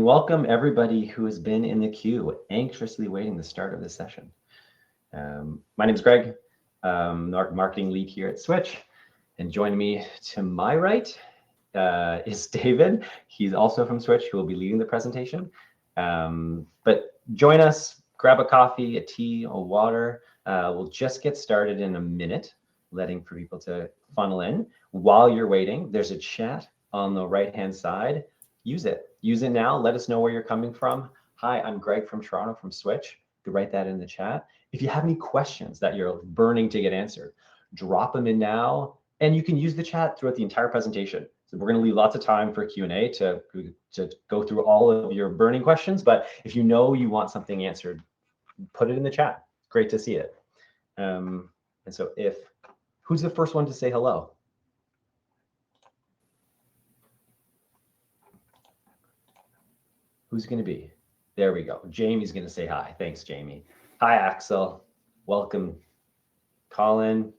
Welcome everybody who has been in the queue, anxiously waiting the start of this session. My name is Greg, marketing lead here at Switch, and joining me to my right is David. He's also from Switch, who will be leading the presentation. But join us, grab a coffee, a tea, a water. We'll just get started in a minute, letting for people to funnel in. While you're waiting, there's a chat on the right-hand side. Use it. Use it now. Let us know where you're coming from. Hi, I'm Greg from Toronto from Switch. You can write that in the chat. If you have any questions that you're burning to get answered, drop them in now. And you can use the chat throughout the entire presentation. So we're going to leave lots of time for Q&A to go through all of your burning questions. But if you know you want something answered, put it in the chat. Great to see it. And so who's the first one to say hello? Who's going to be? There we go. Jamie's going to say hi. Thanks, Jamie. Hi, Axel. Welcome. Colin.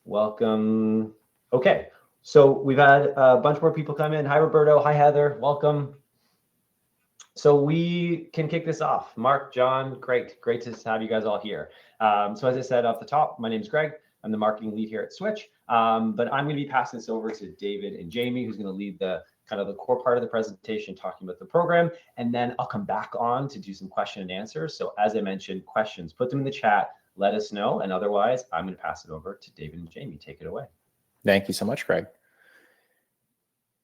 Welcome. Okay, so we've had a bunch more people come in. Hi, Roberto. Hi, Heather. Welcome. So we can kick this off. Mark, John, great to have you guys all here. So as I said off the top, my name is Greg. I'm the marketing lead here at Switch, but I'm going to be passing this over to David and Jamie, who's going to lead the kind of the core part of the presentation, talking about the program, and then I'll come back on to do some question and answers. So as I mentioned, questions, put them in the chat, let us know, and otherwise I'm going to pass it over to David and Jamie. Take it away. Thank you so much, Greg.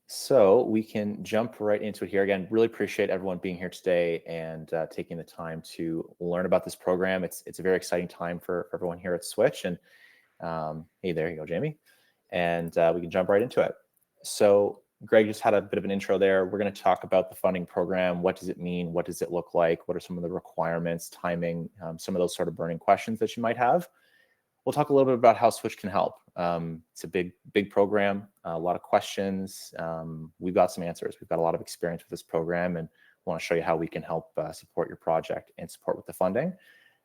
So we can jump right into it here. Again, really appreciate everyone being here today and taking the time to learn about this program. It's a very exciting time for everyone here at Switch. And hey, there you go, Jamie. And we can jump right into it. So Greg just had a bit of an intro there. We're going to talk about the funding program. What does it mean? What does it look like? What are some of the requirements, timing, some of those sort of burning questions that you might have? We'll talk a little bit about how Switch can help. It's a big program, a lot of questions. We've got some answers. We've got a lot of experience with this program and want to show you how we can help support your project and support with the funding.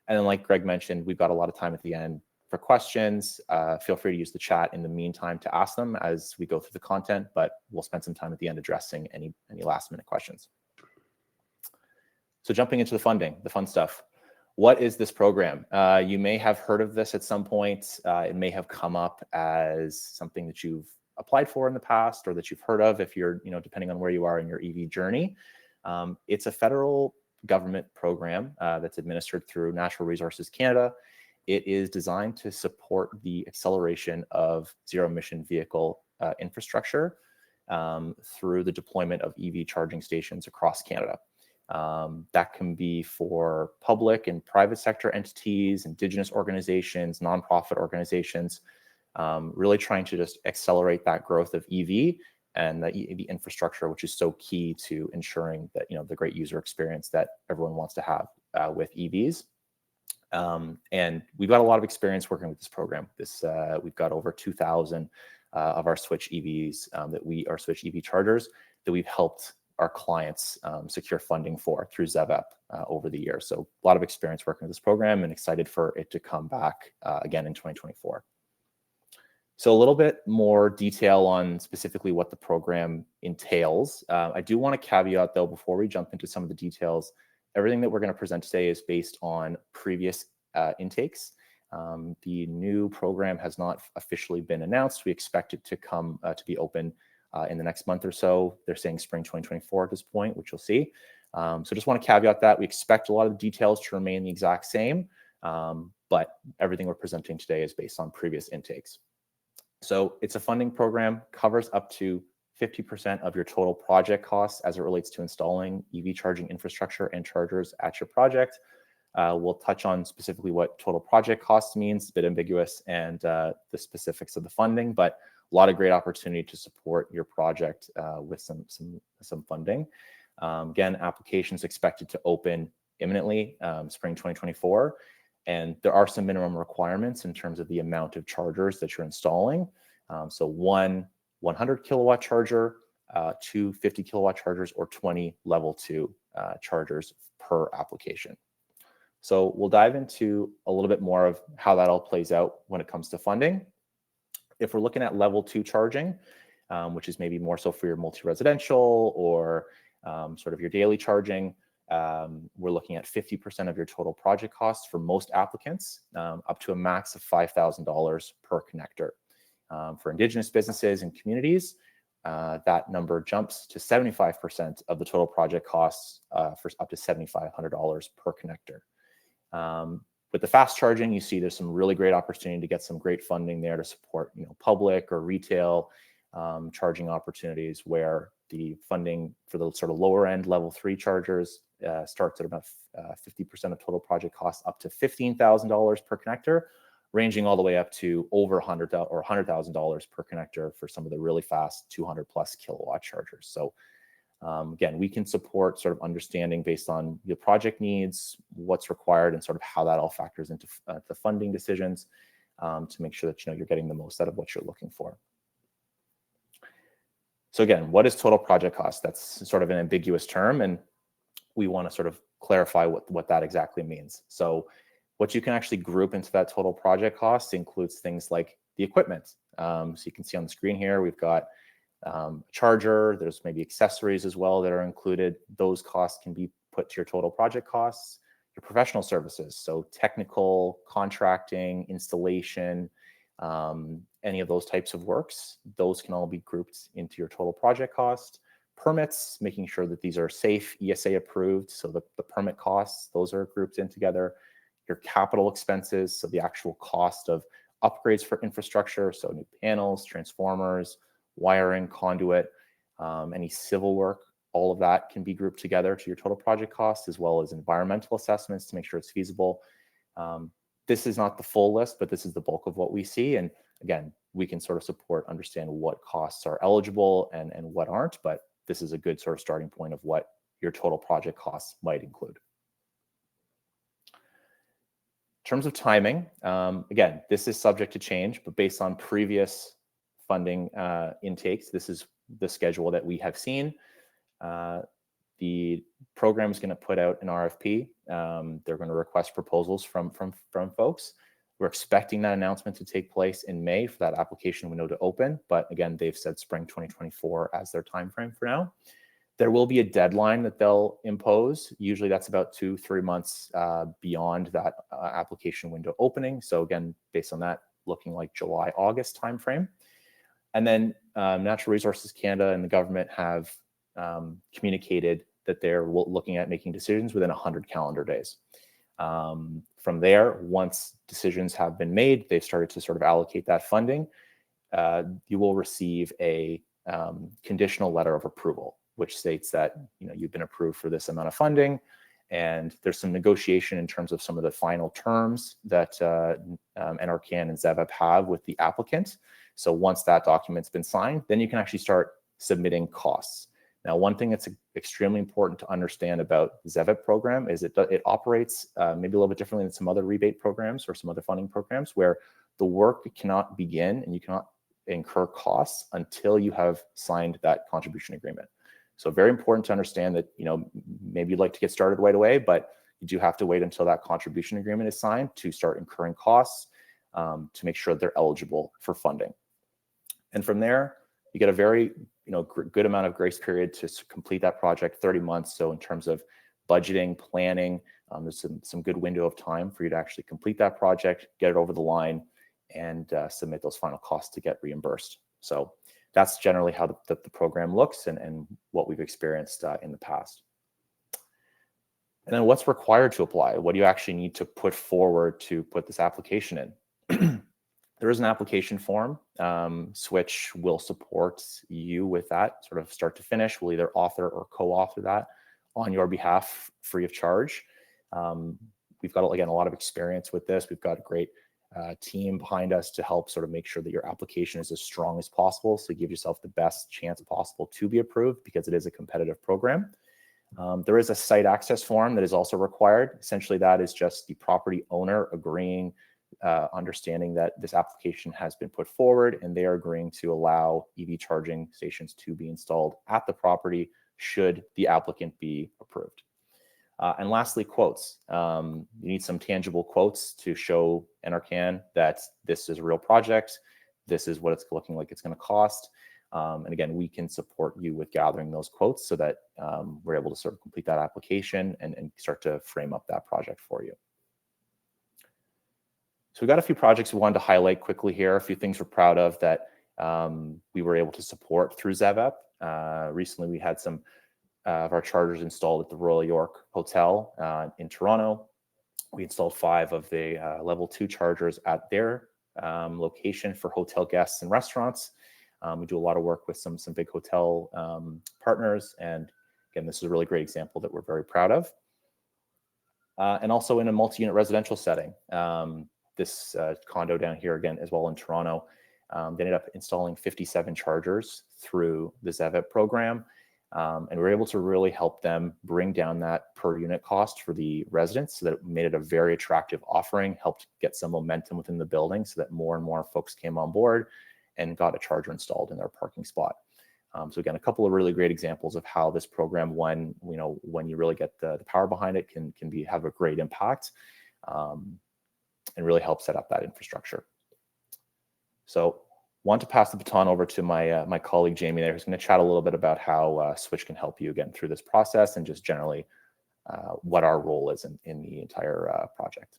And then like Greg mentioned, we've got a lot of time at the end for questions. Feel free to use the chat in the meantime to ask them as we go through the content, but we'll spend some time at the end addressing any last minute questions. So jumping into the funding, the fun stuff. What is this program? You may have heard of this at some point. It may have come up as something that you've applied for in the past or that you've heard of if you're, depending on where you are in your EV journey. It's a federal government program that's administered through Natural Resources Canada. It is designed to support the acceleration of zero-emission vehicle infrastructure through the deployment of EV charging stations across Canada. That can be for public and private sector entities, Indigenous organizations, nonprofit organizations, really trying to just accelerate that growth of EV and the EV infrastructure, which is so key to ensuring that, the great user experience that everyone wants to have with EVs. And we've got a lot of experience working with this program. We've got over 2,000 of our Switch EVs our Switch EV chargers that we've helped our clients secure funding for through ZEVIP over the years. So a lot of experience working with this program and excited for it to come back again in 2024. So a little bit more detail on specifically what the program entails. I do want to caveat though, before we jump into some of the details, everything that we're going to present today is based on previous intakes. The new program has not officially been announced. We expect it to come to be open in the next month or so. They're saying spring 2024 at this point, which you'll see. So just want to caveat that. We expect a lot of the details to remain the exact same, but everything we're presenting today is based on previous intakes. So it's a funding program, covers up to 50% of your total project costs as it relates to installing EV charging infrastructure and chargers at your project. We'll touch on specifically what total project costs means. It's a bit ambiguous, and the specifics of the funding, but a lot of great opportunity to support your project with some funding. Again, applications expected to open imminently, spring 2024. And there are some minimum requirements in terms of the amount of chargers that you're installing. So one 100 kilowatt charger, 2 50 kilowatt chargers, or 20 level 2 chargers per application. So we'll dive into a little bit more of how that all plays out when it comes to funding. If we're looking at level 2 charging, which is maybe more so for your multi-residential or sort of your daily charging. We're looking at 50% of your total project costs for most applicants, up to a max of $5,000 per connector. For Indigenous businesses and communities, that number jumps to 75% of the total project costs for up to $7,500 per connector. With the fast charging, you see there's some really great opportunity to get some great funding there to support, public or retail charging opportunities, where the funding for the sort of lower end level 3 chargers starts at about 50% of total project costs, up to $15,000 per connector, ranging all the way up to over $100,000 per connector for some of the really fast 200 plus kilowatt chargers. So again, we can support sort of understanding based on your project needs, what's required, and sort of how that all factors into the funding decisions to make sure that you're getting the most out of what you're looking for. So again, what is total project cost? That's sort of an ambiguous term, and we want to sort of clarify what that exactly means. So what you can actually group into that total project cost includes things like the equipment. So you can see on the screen here, we've got charger, there's maybe accessories as well that are included. Those costs can be put to your total project costs. Your professional services, so technical, contracting, installation, any of those types of works, those can all be grouped into your total project cost. Permits, making sure that these are safe, ESA approved, so the permit costs, those are grouped in together. Your capital expenses, so the actual cost of upgrades for infrastructure, so new panels, transformers, wiring, conduit, any civil work, all of that can be grouped together to your total project cost, as well as environmental assessments to make sure it's feasible. This is not the full list, but this is the bulk of what we see. And again, we can sort of understand what costs are eligible and what aren't, but this is a good sort of starting point of what your total project costs might include. In terms of timing, again, this is subject to change, but based on previous funding intakes, this is the schedule that we have seen. The program is going to put out an RFP. They're going to request proposals from folks. We're expecting that announcement to take place in May for that application window to open. But again, they've said spring 2024 as their timeframe for now. There will be a deadline that they'll impose. Usually that's about 2-3 months beyond that application window opening. So again, based on that, looking like July, August timeframe. And then Natural Resources Canada and the government have communicated that they're looking at making decisions within 100 calendar days. From there, once decisions have been made, they've started to sort of allocate that funding. You will receive a conditional letter of approval, which states that you've been approved for this amount of funding, and there's some negotiation in terms of some of the final terms that NRCan and ZEVIP have with the applicant. So once that document's been signed, then you can actually start submitting costs. Now, one thing that's extremely important to understand about the ZEVIP program is it operates maybe a little bit differently than some other rebate programs or some other funding programs, where the work cannot begin and you cannot incur costs until you have signed that contribution agreement. So very important to understand that, maybe you'd like to get started right away, but you do have to wait until that contribution agreement is signed to start incurring costs to make sure they're eligible for funding. And from there, you get a very good amount of grace period to complete that project, 30 months. So in terms of budgeting, planning, there's some good window of time for you to actually complete that project, get it over the line, and submit those final costs to get reimbursed. So that's generally how the program looks and what we've experienced in the past. And then what's required to apply? What do you actually need to put forward to put this application in? There is an application form. SWTCH will support you with that sort of start to finish. We'll either author or co-author that on your behalf free of charge. We've got, again, a lot of experience with this. We've got a great team behind us to help sort of make sure that your application is as strong as possible. So give yourself the best chance possible to be approved, because it is a competitive program. There is a site access form that is also required. Essentially, that is just the property owner agreeing, understanding that this application has been put forward, and they are agreeing to allow EV charging stations to be installed at the property should the applicant be approved. And lastly, quotes. You need some tangible quotes to show NRCan that this is a real project. This is what it's looking like it's going to cost. And again, we can support you with gathering those quotes so that we're able to sort of complete that application and start to frame up that project for you. So we've got a few projects we wanted to highlight quickly here, a few things we're proud of that we were able to support through ZEVIP. Recently, we had some of our chargers installed at the Royal York Hotel in Toronto. We installed 5 of the level 2 chargers at their location for hotel guests and restaurants. We do a lot of work with some big hotel partners. And again, this is a really great example that we're very proud of. And also in a multi-unit residential setting. This condo down here again as well in Toronto, they ended up installing 57 chargers through the ZEVIP program. And we were able to really help them bring down that per unit cost for the residents so that it made it a very attractive offering, helped get some momentum within the building so that more and more folks came on board and got a charger installed in their parking spot. So again, a couple of really great examples of how this program, when you really get the power behind it, can have a great impact and really help set up that infrastructure. So want to pass the baton over to my colleague Jamie there, who's going to chat a little bit about how Switch can help you again through this process and just generally what our role is in the entire project.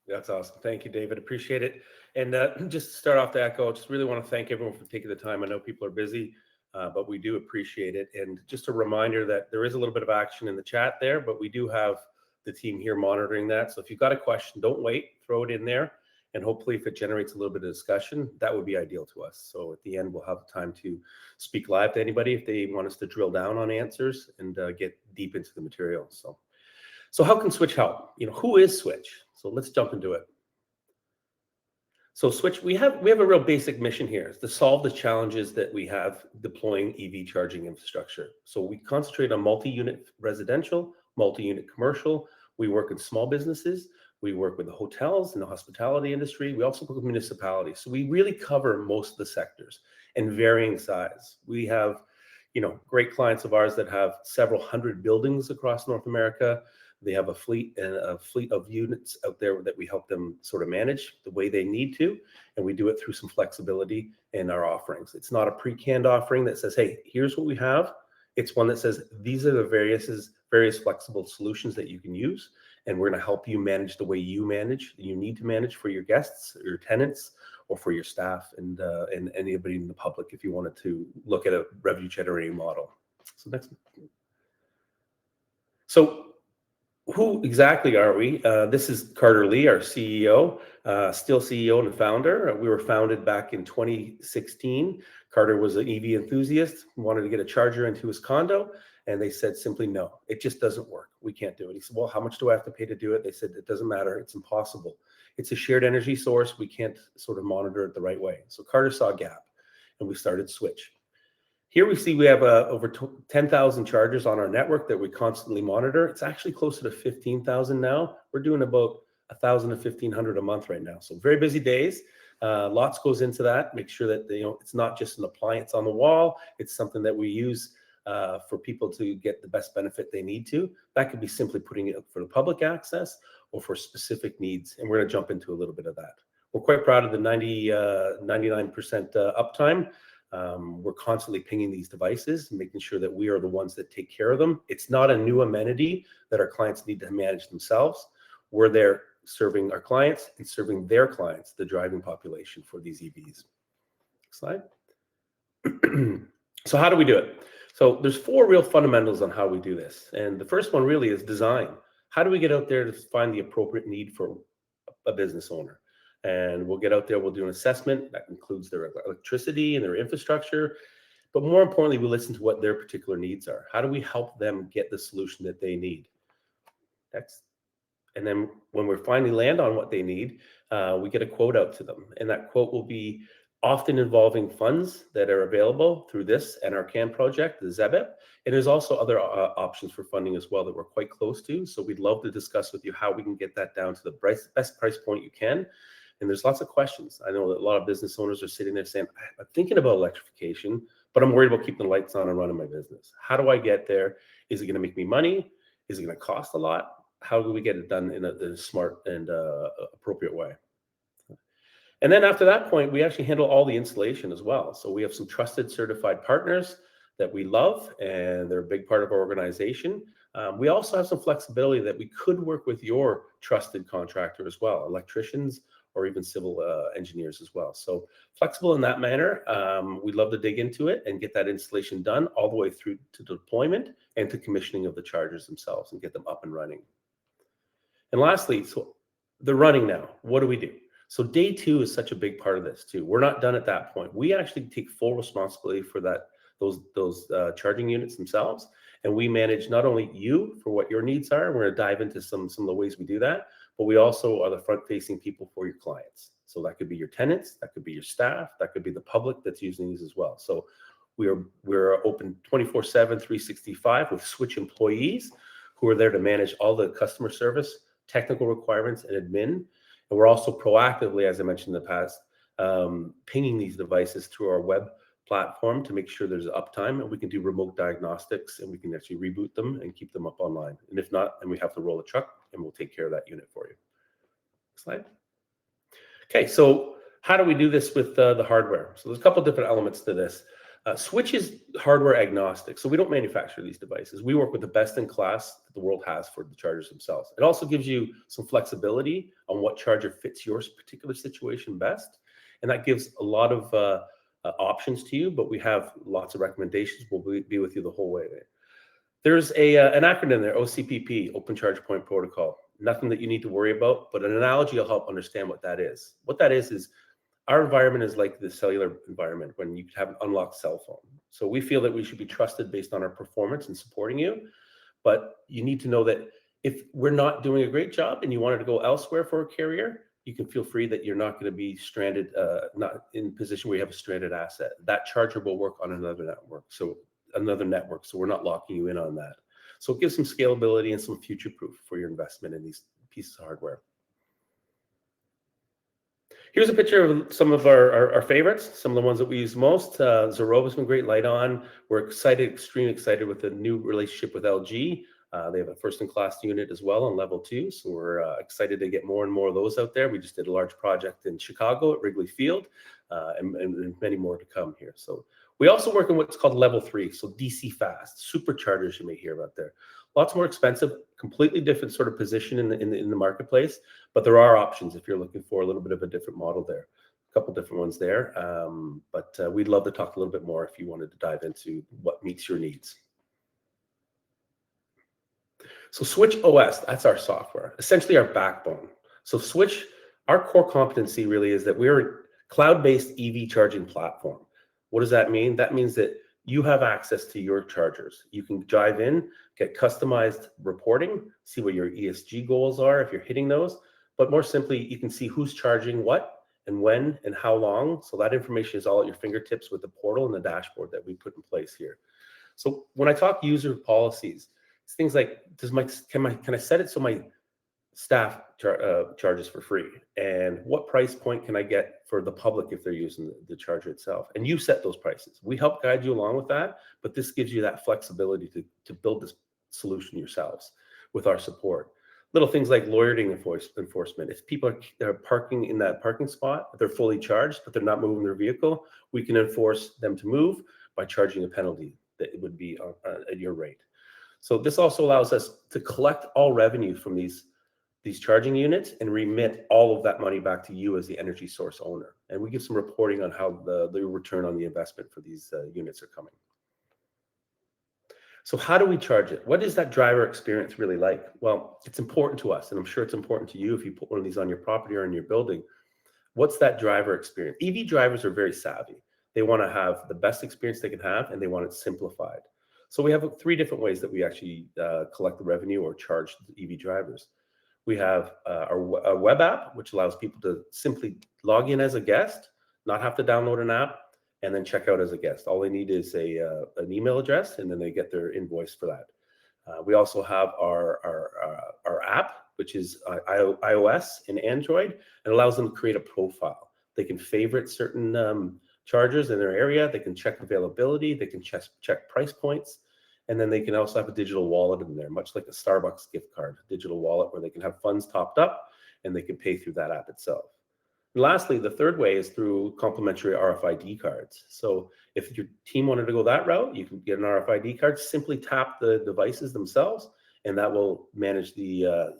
That's awesome. Thank you, David. Appreciate it. And just to start off the echo, just really want to thank everyone for taking the time. I know people are busy, but we do appreciate it. And just a reminder that there is a little bit of action in the chat there, but we do have the team here monitoring that. So if you've got a question, don't wait, throw it in there. And hopefully if it generates a little bit of discussion, that would be ideal to us. So at the end, we'll have time to speak live to anybody if they want us to drill down on answers and get deep into the material. So how can Switch help? Who is Switch? So let's jump into it. So Switch, we have a real basic mission here, is to solve the challenges that we have deploying EV charging infrastructure. So we concentrate on multi-unit residential, multi-unit commercial. We work in small businesses. We work with the hotels and the hospitality industry. We also work with municipalities. So we really cover most of the sectors in varying size. We have, great clients of ours that have several hundred buildings across North America. They have a fleet of units out there that we help them sort of manage the way they need to. And we do it through some flexibility in our offerings. It's not a pre-canned offering that says, hey, here's what we have. It's one that says, these are the various flexible solutions that you can use. And we're going to help you manage the way you need to manage for your guests, or your tenants, or for your staff and anybody in the public if you wanted to look at a revenue generating model. So next. So who exactly are we? This is Carter Lee, our CEO, still CEO and founder. We were founded back in 2016. Carter was an EV enthusiast, wanted to get a charger into his condo, and they said simply, no, it just doesn't work. We can't do it. He said, well, how much do I have to pay to do it? They said, it doesn't matter. It's impossible. It's a shared energy source. We can't sort of monitor it the right way. So Carter saw a gap, and we started Switch. Here we see we have over 10,000 chargers on our network that we constantly monitor. It's actually closer to 15,000 now. We're doing about 1,000 to 1,500 a month right now. So very busy days. Lots goes into that. Make sure that it's not just an appliance on the wall. It's something that we use for people to get the best benefit they need to. That could be simply putting it up for the public access or for specific needs. And we're going to jump into a little bit of that. We're quite proud of the 99% uptime. We're constantly pinging these devices and making sure that we are the ones that take care of them. It's not a new amenity that our clients need to manage themselves. We're there serving our clients and serving their clients, the driving population for these EVs. Next slide. So how do we do it? So there's 4 real fundamentals on how we do this. And the first one really is design. How do we get out there to find the appropriate need for a business owner? And we'll get out there, we'll do an assessment that includes their electricity and their infrastructure. But more importantly, we listen to what their particular needs are. How do we help them get the solution that they need? And then when we finally land on what they need, we get a quote out to them. And that quote will be often involving funds that are available through this NRCan project, the ZEVIP. And there's also other options for funding as well that we're quite close to. So we'd love to discuss with you how we can get that down to the best price point you can. And there's lots of questions. I know that a lot of business owners are sitting there saying, I'm thinking about electrification, but I'm worried about keeping the lights on and running my business. How do I get there? Is it going to make me money? Is it going to cost a lot? How do we get it done in a smart and appropriate way? And then after that point, we actually handle all the installation as well. So we have some trusted certified partners that we love, and they're a big part of our organization. We also have some flexibility that we could work with your trusted contractor as well, electricians or even civil engineers as well. So flexible in that manner. We'd love to dig into it and get that installation done all the way through to deployment and to commissioning of the chargers themselves and get them up and running. And lastly, so they're running now. What do we do? So day 2 is such a big part of this too. We're not done at that point. We actually take full responsibility for those charging units themselves, and we manage not only you for what your needs are. We're going to dive into some of the ways we do that, but we also are the front-facing people for your clients. So that could be your tenants, that could be your staff, that could be the public that's using these as well. So we're open 24/7, 365 with Switch employees who are there to manage all the customer service, technical requirements, and admin. And we're also proactively, as I mentioned in the past, pinging these devices through our web platform to make sure there's uptime, and we can do remote diagnostics, and we can actually reboot them and keep them up online. And if not, then we have to roll a truck and we'll take care of that unit for you. Next slide. Okay, so how do we do this with the hardware? So there's a couple different elements to this. Switch is hardware agnostic, so we don't manufacture these devices. We work with the best in class that the world has for the chargers themselves. It also gives you some flexibility on what charger fits your particular situation best, and that gives a lot of options to you, but we have lots of recommendations. We'll be with you the whole way there. There's an acronym there, OCPP, Open Charge Point Protocol. Nothing that you need to worry about, but an analogy will help understand what that is. What that is our environment is like the cellular environment when you have an unlocked cell phone. So we feel that we should be trusted based on our performance and supporting you, but you need to know that if we're not doing a great job and you wanted to go elsewhere for a carrier, you can feel free that you're not going to be stranded, not in a position where you have a stranded asset. That charger will work on another network. So we're not locking you in on that. So it gives some scalability and some future proof for your investment in these pieces of hardware. Here's a picture of some of our favorites, some of the ones that we use most. Zero has been great, light on. We're extremely excited with the new relationship with LG. They have a first-in-class unit as well on level 2, so we're excited to get more and more of those out there. We just did a large project in Chicago at Wrigley Field, and many more to come here. So we also work in what's called level 3, so DC fast, superchargers you may hear about there. Lots more expensive, completely different sort of position in the marketplace, but there are options if you're looking for a little bit of a different model there. A couple different ones there, but we'd love to talk a little bit more if you wanted to dive into what meets your needs. So Switch OS, that's our software, essentially our backbone. So Switch, our core competency really is that we're a cloud-based EV charging platform. What does that mean? That means that you have access to your chargers. You can dive in, get customized reporting, see what your ESG goals are if you're hitting those. But more simply, you can see who's charging what and when and how long. So that information is all at your fingertips with the portal and the dashboard that we put in place here. So when I talk user policies, it's things like, can I set it so my staff charges for free? And what price point can I get for the public if they're using the charger itself? And you set those prices. We help guide you along with that, but this gives you that flexibility to build this solution yourselves with our support. Little things like loitering enforcement. If people are parking in that parking spot, they're fully charged, but they're not moving their vehicle, we can enforce them to move by charging a penalty that would be at your rate. So this also allows us to collect all revenue from these charging units and remit all of that money back to you as the energy source owner. And we give some reporting on how the return on the investment for these units are coming. So how do we charge it? What is that driver experience really like? Well, it's important to us, and I'm sure it's important to you if you put one of these on your property or in your building. What's that driver experience? EV drivers are very savvy. They want to have the best experience they can have, and they want it simplified. So we have 3 different ways that we actually collect the revenue or charge the EV drivers. We have our web app, which allows people to simply log in as a guest, not have to download an app, and then check out as a guest. All they need is an email address, and then they get their invoice for that. We also have our app, which is iOS and Android, and allows them to create a profile. They can favorite certain chargers in their area. They can check availability. They can check price points. And then they can also have a digital wallet in there, much like a Starbucks gift card, digital wallet where they can have funds topped up and they can pay through that app itself. And lastly, the third way is through complimentary RFID cards. So if your team wanted to go that route, you can get an RFID card, simply tap the devices themselves, and that will manage the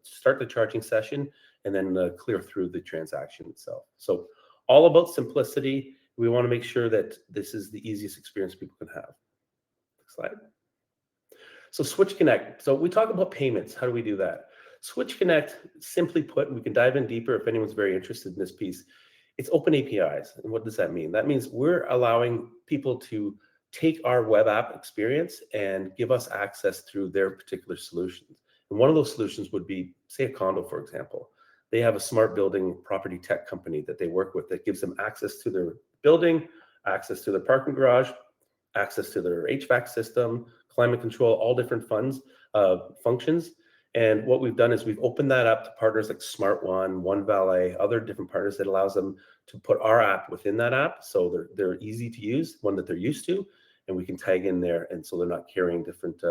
start the charging session and then clear through the transaction itself. So all about simplicity. We want to make sure that this is the easiest experience people can have. Next slide. So Switch Connect. So we talk about payments. How do we do that? Switch Connect, simply put, and we can dive in deeper if anyone's very interested in this piece. It's open APIs. And what does that mean? That means we're allowing people to take our web app experience and give us access through their particular solutions. And one of those solutions would be, say, a condo, for example. They have a smart building property tech company that they work with that gives them access to their building, access to their parking garage, access to their HVAC system, climate control, all different functions. And what we've done is we've opened that up to partners like Smart One Valet, other different partners that allows them to put our app within that app. So they're easy to use, one that they're used to, and we can tag in there. And so they're not carrying different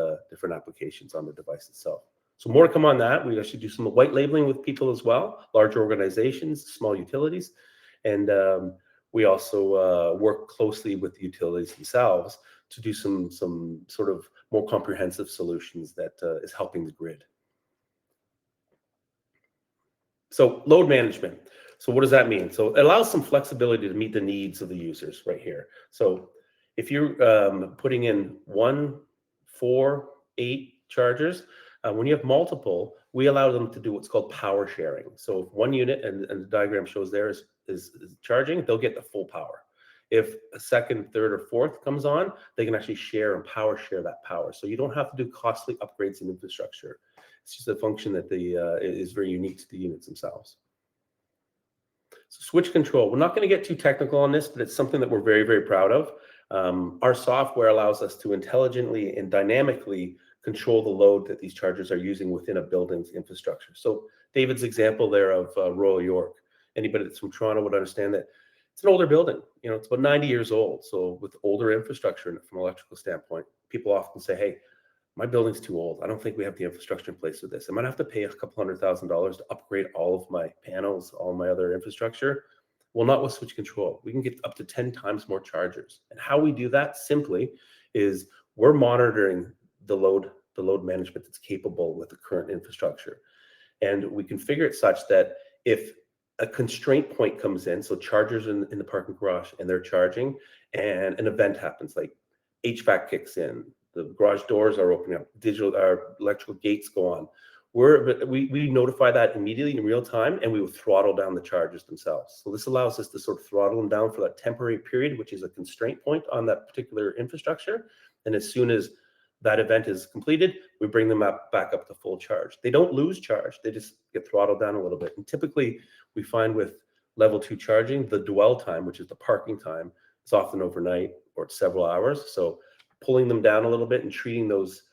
applications on the device itself. So more to come on that. We actually do some white labeling with people as well, larger organizations, small utilities. And we also work closely with the utilities themselves to do some sort of more comprehensive solutions that is helping the grid. So load management. So what does that mean? So it allows some flexibility to meet the needs of the users right here. So if you're putting in 1, 4, 8 chargers, when you have multiple, we allow them to do what's called power sharing. So if one unit, and the diagram shows there is charging, they'll get the full power. If a second, third, or fourth comes on, they can actually share and power share that power. So you don't have to do costly upgrades in infrastructure. It's just a function that is very unique to the units themselves. So switch control. We're not going to get too technical on this, but it's something that we're very, very proud of. Our software allows us to intelligently and dynamically control the load that these chargers are using within a building's infrastructure. So David's example there of Royal York, anybody that's from Toronto would understand that it's an older building. You know, it's about 90 years old. So with older infrastructure from an electrical standpoint, people often say, hey, my building's too old. I don't think we have the infrastructure in place for this. I'm going to have to pay a couple $100,000 to upgrade all of my panels, all my other infrastructure. Well, not with switch control. We can get up to 10 times more chargers. And how we do that simply is we're monitoring the load management that's capable with the current infrastructure. And we configure it such that if a constraint point comes in, so chargers in the parking garage and they're charging, and an event happens, like HVAC kicks in, the garage doors are opening up, electrical gates go on. We notify that immediately in real time, and we will throttle down the chargers themselves. So this allows us to sort of throttle them down for that temporary period, which is a constraint point on that particular infrastructure. And as soon as that event is completed, we bring them back up to full charge. They don't lose charge. They just get throttled down a little bit. And typically we find with level 2 charging, the dwell time, which is the parking time, is often overnight or it's several hours. So pulling them down a little bit and treating those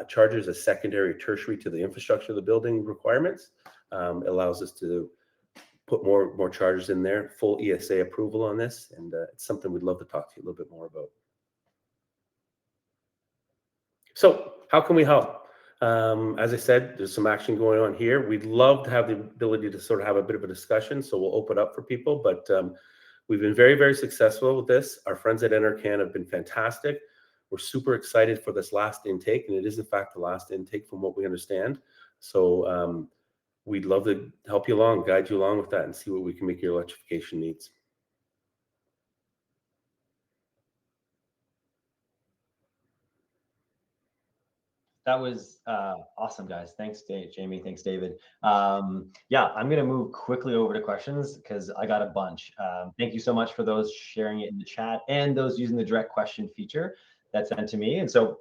chargers as secondary or tertiary to the infrastructure of the building requirements allows us to put more chargers in there, full ESA approval on this. And it's something we'd love to talk to you a little bit more about. So how can we help? As I said, there's some action going on here. We'd love to have the ability to sort of have a bit of a discussion, so we'll open up for people, but we've been very, very successful with this. Our friends at NRCan have been fantastic. We're super excited for this last intake, and it is in fact the last intake from what we understand. So we'd love to help you along, guide you along with that, and see what we can make your electrification needs. That was awesome, guys. Thanks, Jamie. Thanks, David. Yeah, I'm going to move quickly over to questions because I got a bunch. Thank you so much for those sharing it in the chat and those using the direct question feature that's sent to me. And so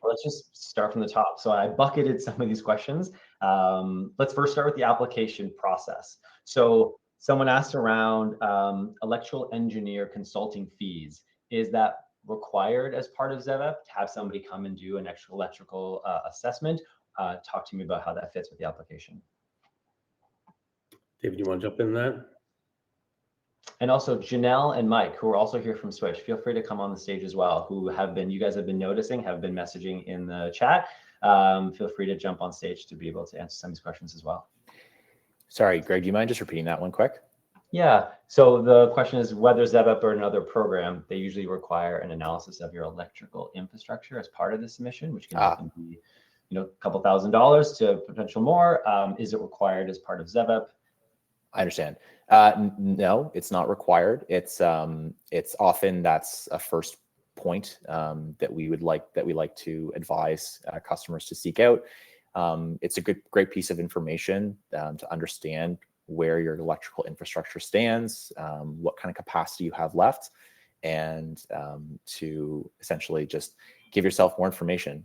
let's just start from the top. So I bucketed some of these questions. Let's first start with the application process. So someone asked around electrical engineer consulting fees. Is that required as part of ZEVIP to have somebody come and do an extra electrical assessment? Talk to me about how that fits with the application. David, you want to jump in that? And also Janelle and Mike, who are also here from Switch, feel free to come on the stage as well, who you guys have been noticing, have been messaging in the chat. Feel free to jump on stage to be able to answer some of these questions as well. Sorry, Greg, do you mind just repeating that one quick? Yeah, so the question is whether ZEVIP or another program, they usually require an analysis of your electrical infrastructure as part of the submission, which can often be, a couple $1,000s to potential more. Is it required as part of ZEVIP? I understand. No, it's not required. It's often that's a first point that we like to advise customers to seek out. It's a great piece of information to understand where your electrical infrastructure stands, what kind of capacity you have left, and to essentially just give yourself more information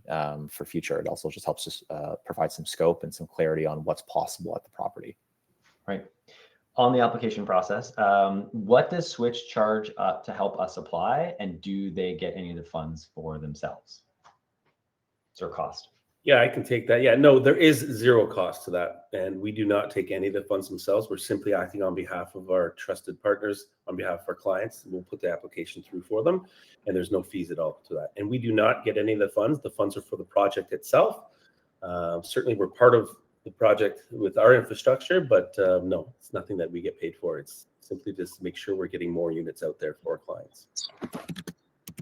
for future. It also just helps us provide some scope and some clarity on what's possible at the property. Right. On the application process, what does Switch charge to help us apply, and do they get any of the funds for themselves? Is there a cost? Yeah, I can take that. Yeah, no, there is zero cost to that. And we do not take any of the funds themselves. We're simply acting on behalf of our trusted partners, on behalf of our clients. We'll put the application through for them, and there's no fees at all to that. And we do not get any of the funds. The funds are for the project itself. Certainly, we're part of the project with our infrastructure, but no, it's nothing that we get paid for. It's simply just make sure we're getting more units out there for our clients.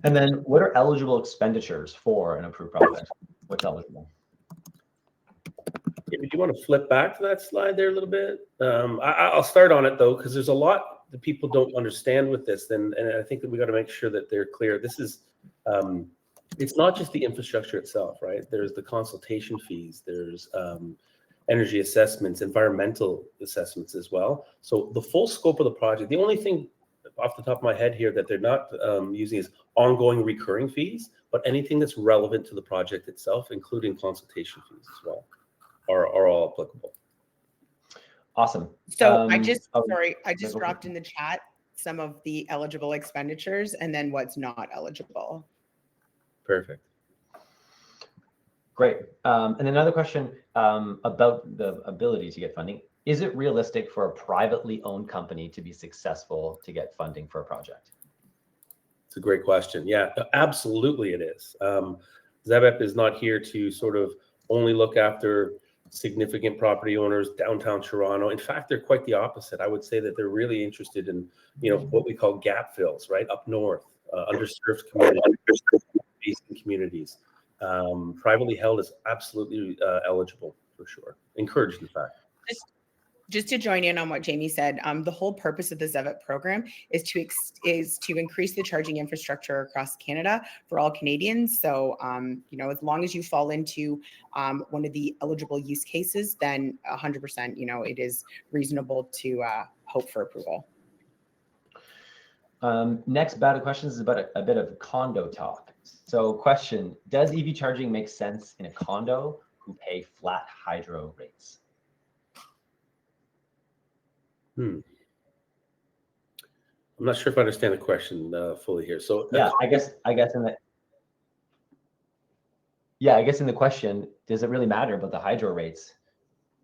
And then what are eligible expenditures for an approved project? What's eligible? If you want to flip back to that slide there a little bit, I'll start on it though, because there's a lot that people don't understand with this, and I think that we got to make sure that they're clear. This is, it's not just the infrastructure itself, right? There's the consultation fees, there's energy assessments, environmental assessments as well. So the full scope of the project, the only thing off the top of my head here that they're not using is ongoing recurring fees, but anything that's relevant to the project itself, including consultation fees as well, are all applicable. Awesome. So I just dropped in the chat some of the eligible expenditures and then what's not eligible. Perfect. Great. And another question about the ability to get funding. Is it realistic for a privately owned company to be successful to get funding for a project? It's a great question. Yeah, absolutely it is. ZEVIP is not here to sort of only look after significant property owners downtown Toronto. In fact, they're quite the opposite. I would say that they're really interested in, what we call gap fills, right? Up north, underserved communities. Privately held is absolutely eligible for sure. Encouraged, in fact. Just to join in on what Jamie said, the whole purpose of the ZEVIP program is to increase the charging infrastructure across Canada for all Canadians. So, as long as you fall into one of the eligible use cases, then 100%, it is reasonable to hope for approval. Next batch of questions is about a bit of condo talk. So question, does EV charging make sense in a condo who pay flat hydro rates? I'm not sure if I understand the question fully here. So yeah, I guess in the question, does it really matter about the hydro rates?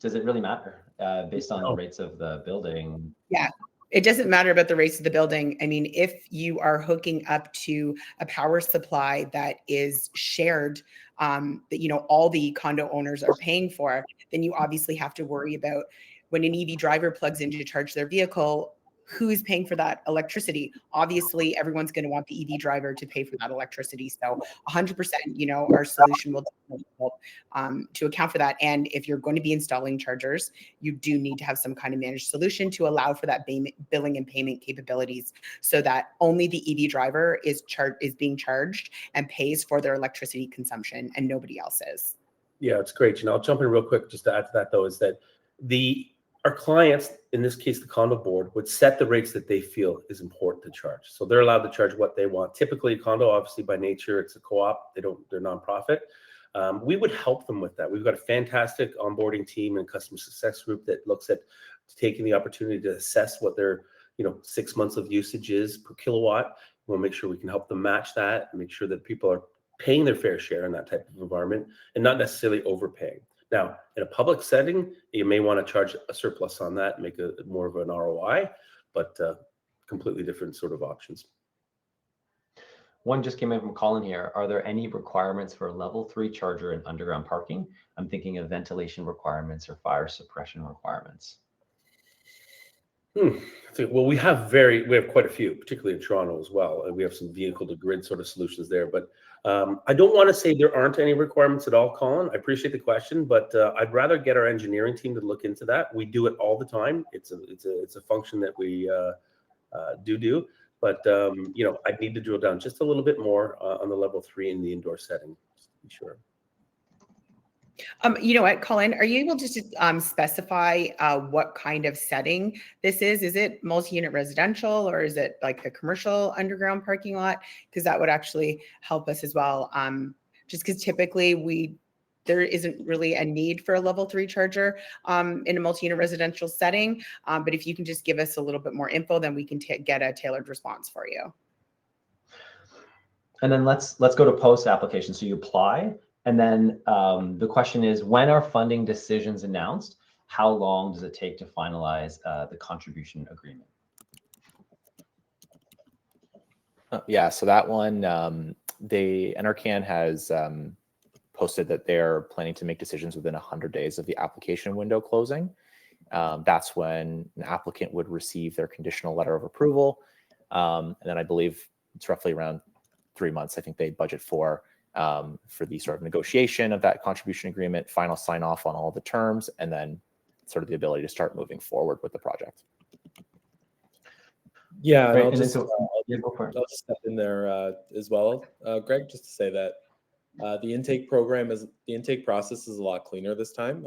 Does it really matter based on the rates of the building? Yeah, it doesn't matter about the rates of the building. I mean, if you are hooking up to a power supply that is shared, that all the condo owners are paying for, then you obviously have to worry about when an EV driver plugs in to charge their vehicle, who's paying for that electricity? Obviously, everyone's going to want the EV driver to pay for that electricity. So 100%, our solution will help to account for that. And if you're going to be installing chargers, you do need to have some kind of managed solution to allow for that billing and payment capabilities so that only the EV driver is being charged and pays for their electricity consumption and nobody else is. Yeah, it's great. I'll jump in real quick just to add to that, though, is that our clients, in this case, the condo board, would set the rates that they feel is important to charge. So they're allowed to charge what they want. Typically, a condo, obviously by nature, it's a co-op. They're nonprofit. We would help them with that. We've got a fantastic onboarding team and customer success group that looks at taking the opportunity to assess what their 6 months of usage is per kilowatt. We'll make sure we can help them match that and make sure that people are paying their fair share in that type of environment and not necessarily overpaying. Now, in a public setting, you may want to charge a surplus on that, make a more of an ROI, but completely different sort of options. One just came in from Colin here. Are there any requirements for a level 3 charger in underground parking? I'm thinking of ventilation requirements or fire suppression requirements. Well, we have quite a few, particularly in Toronto as well, and we have some vehicle to grid sort of solutions there. But I don't want to say there aren't any requirements at all, Colin. I appreciate the question, but I'd rather get our engineering team to look into that. We do it all the time. It's a function that we do. But I'd need to drill down just a little bit more on the level 3 in the indoor setting, just to be sure. You know what, Colin, are you able to just specify what kind of setting this is? Is it multi-unit residential, or is it like a commercial underground parking lot? Because that would actually help us as well. Just because typically there isn't really a need for a level 3 charger in a multi-unit residential setting. But if you can just give us a little bit more info, then we can get a tailored response for you. And then let's go to post application. So you apply. And then the question is, when are funding decisions announced? How long does it take to finalize the contribution agreement? Yeah, so that one, NRCan has posted that they're planning to make decisions within 100 days of the application window closing. That's when an applicant would receive their conditional letter of approval. And then I believe it's roughly around 3 months, I think they budget for the sort of negotiation of that contribution agreement, final sign off on all the terms, and then sort of the ability to start moving forward with the project. Yeah, Right, and I'll just step in there as well, Greg, just to say that the intake process is a lot cleaner this time.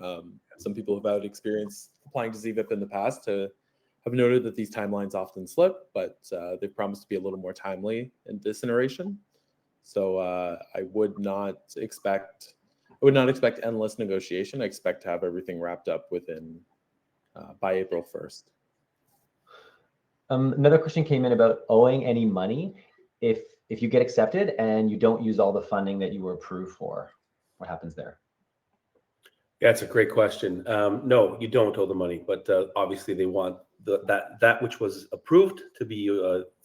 Some people who've had experience applying to ZEVIP in the past have noted that these timelines often slip, but they've promised to be a little more timely in this iteration. So I would not expect endless negotiation. I expect to have everything wrapped up within by April 1st. Another question came in about owing any money if you get accepted and you don't use all the funding that you were approved for. What happens there? Yeah, it's a great question. No, you don't owe the money, but obviously they want that which was approved to be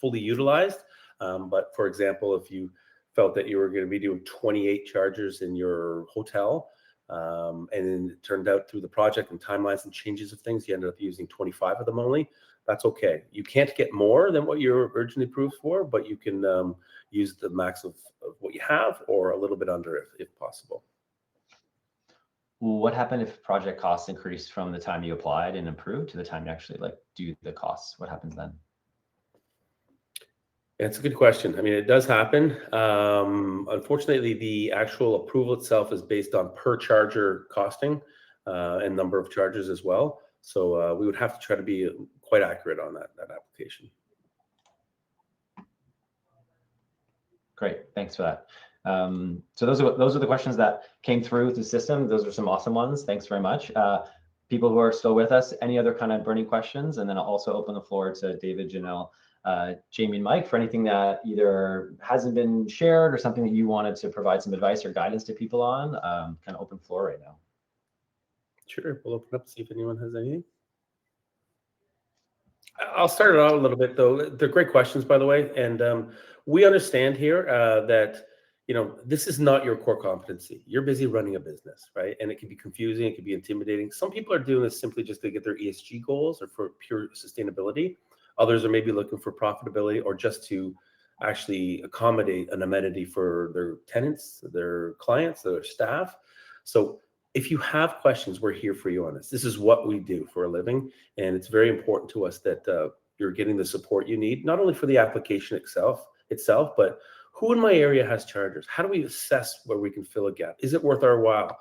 fully utilized. But for example, if you felt that you were going to be doing 28 chargers in your hotel, and then it turned out through the project and timelines and changes of things, you ended up using 25 of them only. That's okay. You can't get more than what you're originally approved for, but you can use the max of what you have or a little bit under if possible. What happened if project costs increase from the time you applied and approved to the time you actually do the costs? What happens then? It's a good question. I mean, it does happen. Unfortunately, the actual approval itself is based on per charger costing and number of chargers as well. So we would have to try to be quite accurate on that application. Great, thanks for that. So those are the questions that came through the system. Those are some awesome ones. Thanks very much. People who are still with us, any other kind of burning questions? And then I'll also open the floor to David, Janelle, Jamie, and Mike for anything that either hasn't been shared or something that you wanted to provide some advice or guidance to people on. Kind of open floor right now. Sure, we'll open up, see if anyone has anything. I'll start it out a little bit, though. They're great questions, by the way, and we understand here that this is not your core competency. You're busy running a business, right? And it can be confusing, it can be intimidating. Some people are doing this simply just to get their ESG goals or for pure sustainability. Others are maybe looking for profitability or just to actually accommodate an amenity for their tenants, their clients, their staff. So if you have questions, we're here for you on this. This is what we do for a living. And it's very important to us that you're getting the support you need, not only for the application itself, but who in my area has chargers? How do we assess where we can fill a gap? Is it worth our while?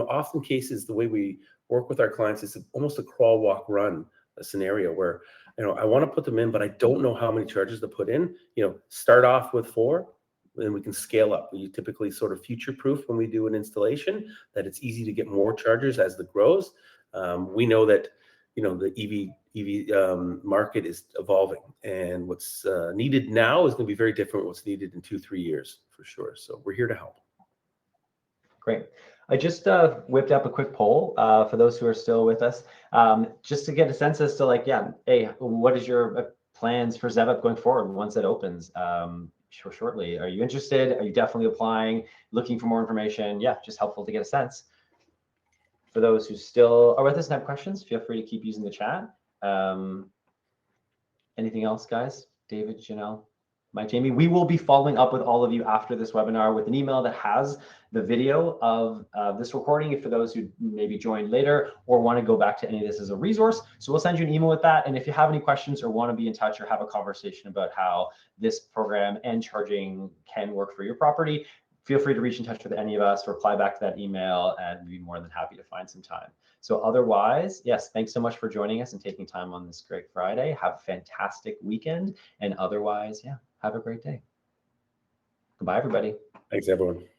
Often cases, the way we work with our clients is almost a crawl, walk, run scenario where, I want to put them in, but I don't know how many chargers to put in. Start off with 4. Then we can scale up. We typically sort of future-proof when we do an installation, that it's easy to get more chargers as it grows. We know that, the EV market is evolving, and what's needed now is going to be very different from what's needed in 2-3 years for sure. So we're here to help. Great. I just whipped up a quick poll for those who are still with us, just to get a sense as to hey, what is your plans for ZEVIP going forward once it opens? Shortly. Are you interested? Are you definitely applying, looking for more information? Yeah, just helpful to get a sense. For those who still are with us and have questions, feel free to keep using the chat. Anything else, guys? David, Janelle, Mike, Jamie, we will be following up with all of you after this webinar with an email that has the video of this recording for those who maybe joined later or want to go back to any of this as a resource. So we'll send you an email with that. And if you have any questions or want to be in touch or have a conversation about how this program and charging can work for your property, feel free to reach in touch with any of us, reply back to that email, and we'd be more than happy to find some time. So otherwise, yes, thanks so much for joining us and taking time on this great Friday. Have a fantastic weekend. And otherwise, yeah, have a great day. Goodbye, everybody. Thanks, everyone.